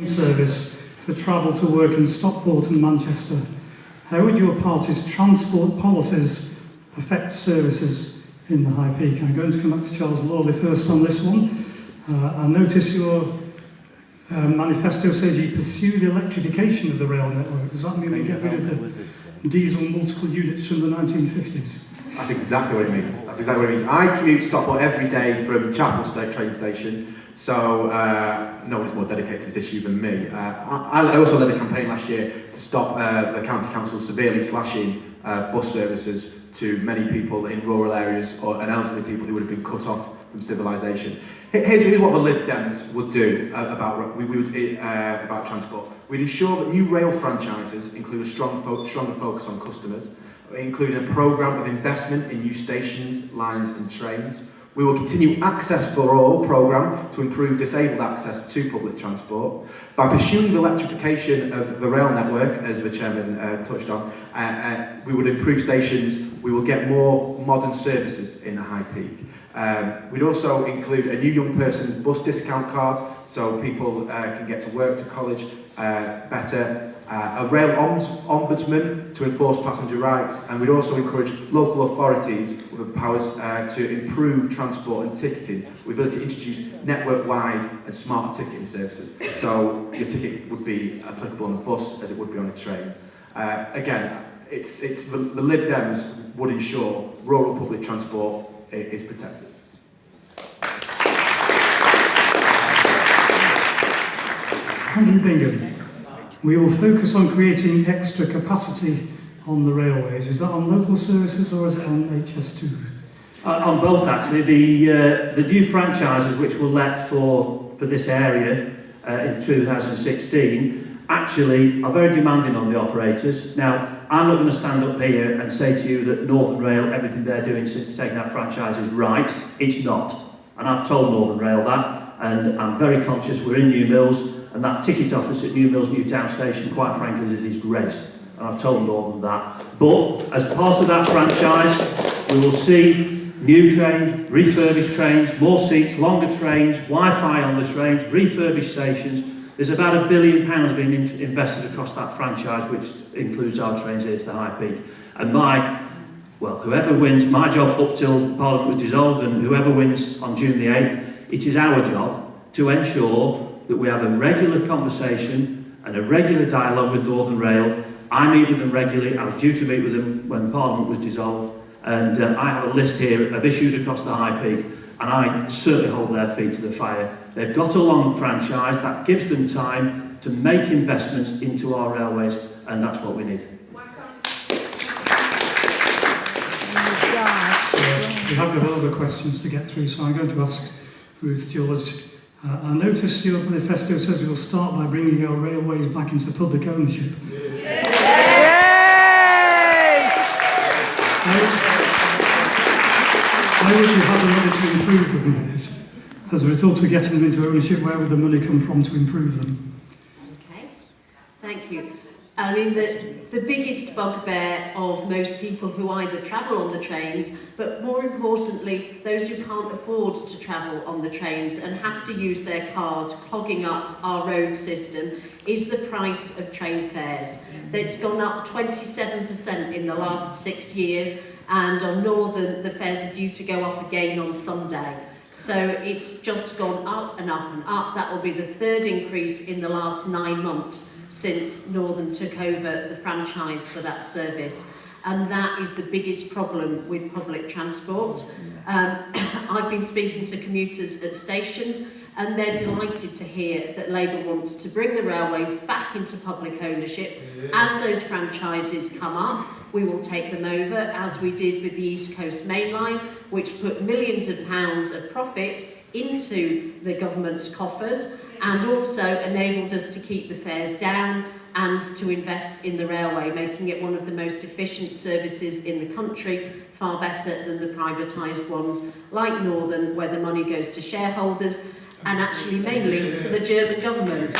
service for travel to work in Stockport and Manchester. How would your party's transport policies affect services in the High Peak? I'm going to come back to Charles Lawley first on this one. I notice your manifesto says you pursue the electrification of the rail network. Does that mean we get rid of the diesel multiple units from the 1950s? That's exactly what it means. That's exactly what it means. I commute to Stockport every day from Chapel State train station, so no one's more dedicated to this issue than me. I also led a campaign last year to stop the county council severely slashing bus services to many people in rural areas and elderly people who would have been cut off from civilization. Here's what the Lib Dems would do about transport. We'd ensure that new rail franchises include a stronger focus on customers, including a programme of investment in new stations, lines and trains. We will continue Access for All programme to improve disabled access to public transport. By pursuing the electrification of the rail network, as the Chairman touched on, we would improve stations, we will get more modern services in the High Peak. We'd also include a new young person's bus discount card, so people can get to work, to college better. A rail ombudsman to enforce passenger rights, and we'd also encourage local authorities with the powers to improve transport and ticketing, with the ability to introduce network-wide and smart ticketing services. So your ticket would be applicable on a bus as it would be on a train. Again, the Lib Dems would ensure rural public transport is protected. Andrew Bingham. We will focus on creating extra capacity on the railways. Is that on local services or is it on HS2? On both, actually. The new franchises which were let for this area in 2016 actually are very demanding on the operators. Now, I'm not going to stand up here and say to you that Northern Rail, everything they're doing since taking that franchise is right. It's not. And I've told Northern Rail that, and I'm very conscious we're in New Mills, and that ticket office at New Mills Newtown Station, quite frankly, is a disgrace. And I've told Northern that. But as part of that franchise, we will see new trains, refurbished trains, more seats, longer trains, Wi-Fi on the trains, refurbished stations. There's about £1 billion being invested across that franchise, which includes our trains here to the High Peak. And whoever wins, my job up till Parliament was dissolved, and whoever wins on June the 8th, it is our job to ensure that we have a regular conversation and a regular dialogue with Northern Rail. I meet with them regularly. I was due to meet with them when Parliament was dissolved, and I have a list here of issues across the High Peak, and I certainly hold their feet to the fire. They've got a long franchise that gives them time to make investments into our railways, and that's what we need. We have got other questions to get through, so I'm going to ask Ruth George. I notice your manifesto says we'll start by bringing our railways back into public ownership. Yay! How would you have the money to improve them? As a result of getting them into ownership, where would the money come from to improve them? Okay, thank you. I mean, the biggest bugbear of most people who either travel on the trains, but more importantly, those who can't afford to travel on the trains and have to use their cars, clogging up our road system, is the price of train fares. That's gone up 27% in the last 6 years, and on Northern, the fares are due to go up again on Sunday. So it's just gone up and up and up. That will be the third increase in the last 9 months since Northern took over the franchise for that service. And that is the biggest problem with public transport. I've been speaking to commuters at stations, and they're delighted to hear that Labour wants to bring the railways back into public ownership. As those franchises come up, we will take them over, as we did with the East Coast Main Line, which put millions of pounds of profit into the government's coffers, and also enabled us to keep the fares down and to invest in the railway, making it one of the most efficient services in the country, far better than the privatised ones like Northern, where the money goes to shareholders and actually mainly to the German government.